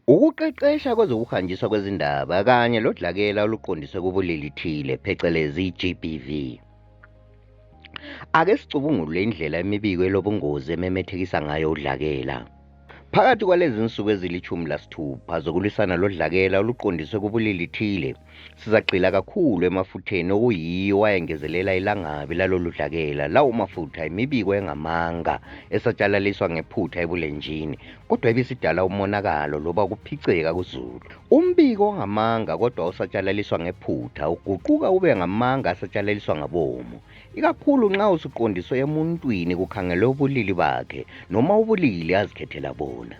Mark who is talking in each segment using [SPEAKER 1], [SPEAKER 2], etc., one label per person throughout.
[SPEAKER 1] Ukuqeqesha kwezokuhanjiswa kwezindaba kanye lodlakela oluqondiswe kubulili thile, phecelezi GBV. Ake sicubungule indlela imibiko elobungozi ememethekisa ngayo udlakela. Phakathi kwalezi nsuku ezili-16 zokulwisana lodlakela oluqondiswe kubulili thile, sizagxila kakhulu emafutheni okuyiwo ayengezelela ilangabi lalolu dlakela. Lawo mafutha imibiko engamanga esatshalaliswa ngephutha ebulenjini, kodwa ebisidala umonakalo loba ukuphiceka kuzulu. Umbiko ongamanga kodwa osatshalaliswa ngephutha uguquka ube ngamanga asatshalaliswa ngabomu, ikakhulu nxa usuqondiswe emuntwini kukhangelwe ubulili bakhe noma ubulili azikhethela bona.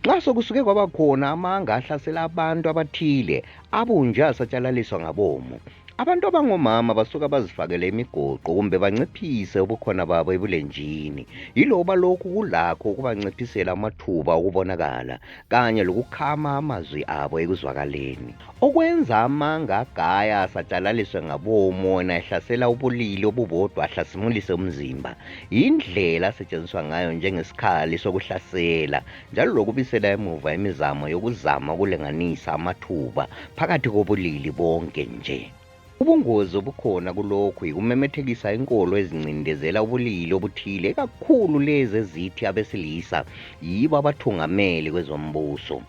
[SPEAKER 1] Nxa sokusuke kwaba khona amanga ahlasela abantu abathile abunje asatshalaliswa ngabomu, abantu abangomama basuka bazifakele imigoqo kumbe banciphise ubukhona babo ebulenjini, yiloba lokhu kulakho ukubanciphisela amathuba okubonakala kanye lokukhama amazwi abo ekuzwakaleni. Okwenza amanga agaya asatshalaliswe ngabomu wona ehlasela ubulili obubodwa ahlasimulise umzimba, yindlela asetshenziswa ngayo njengesikhali sokuhlasela njalo lokubisela emuva imizamo yokuzama ukulinganisa amathuba phakathi kobulili bonke nje. Ubungozi obukhona kulokhu yikumemethekisa inkolo ezincindezela ubulili obuthile, kakhulu lezi ezithi abesilisa yibo abathungameli kwezombuso.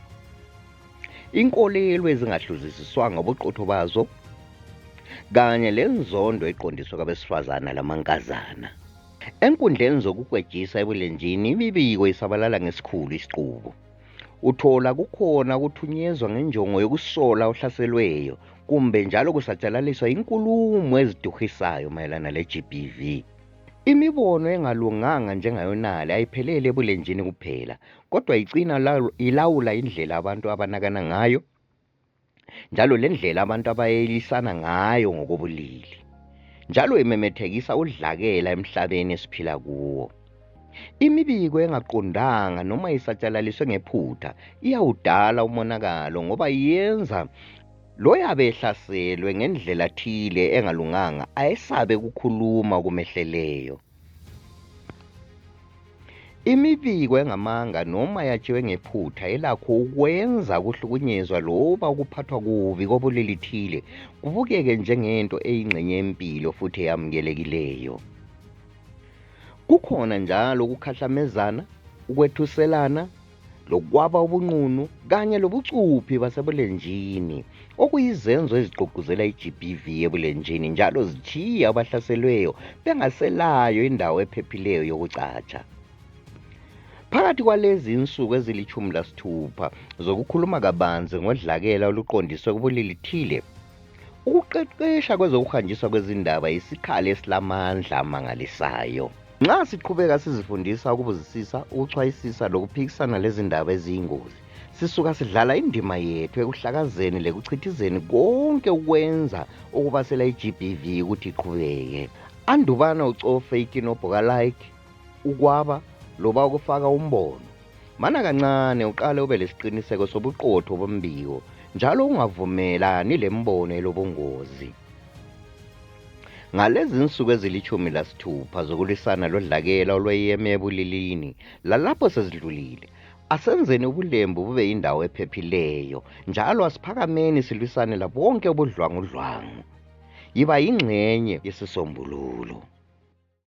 [SPEAKER 1] Inkolelo ezingahluzisiswanga ubuqotho bazo kanye lenzondo eqondiswe kwabesifazana lamankazana. Enkundleni zokukwejisa ebulenjini imibiko isabalala ngesikhulu isiqubu. Uthola kukhona ukuthunyezwa ngenjongo yokusola ohlaselweyo, kumbe njalo kusatshalaliswa inkulumo eziduhisayo mayelana le-GBV. Imibono engalunganga njengayonale ayiphelele ebulenjini kuphela, kodwa igcina ilawula indlela abantu abanakana ngayo, njalo le ndlela abantu abayelisana ngayo ngokobulili, njalo imemethekisa udlakela emhlabeni esiphila kuwo. Imibiko engaqondanga noma isatshalaliswe ngephutha iyawudala umonakalo ngoba yenza loyabe ehlaselwe ngendlela thile engalunganga ayesabe kukhuluma kumehleleyo. Imibiko engamanga noma yatshiwe ngephutha elakho ukwenza ukuhlukunyezwa loba ukuphathwa kubi kobulili thile kubukeke njengento eyingxenye yempilo futhi eyamukelekileyo. Kukhona njalo ukukhahlamezana, ukwethuselana, lokwaba ubunqunu kanye lobucuphi basebulenjini, okuyizenzo ezigqugquzela i-GBV ebulenjini njalo zithiya abahlaselweyo bengaselayo indawo ephephileyo yokucatsha. Phakathi kwalezi insuku ezili-16 zokukhuluma kabanzi ngodlakela oluqondiswe kubulili thile, ukuqeqesha kwezokuhanjiswa kwezindaba yisikhali esilamandla amangalisayo. Nxa siqhubeka sizifundisa ukubuzisisa, ukuchwayisisa lokuphikisana lezindaba eziyingozi, sisuka sidlala indima yethu ekuhlakazeni lekuchithizeni konke ukwenza okubasela i-GBV ukuthi iqhubeke. Andubana ucofe ikinobho ka-like, ukwaba loba ukufaka umbono. Mana kancane uqale ube lesiqiniseko sobuqotho bombiko, njalo ungavumelani lembono elobungozi. Ngalezi nsuku ezili-16 zokulwisana lodlakela olweyeme ebulilini, lalapho sezidlulile, asenzeni ubulembu bube yindawo ephephileyo, njalo asiphakameni silwisane labonke ubudlwangudlwangu. Yiba yingxenye yesisombululo.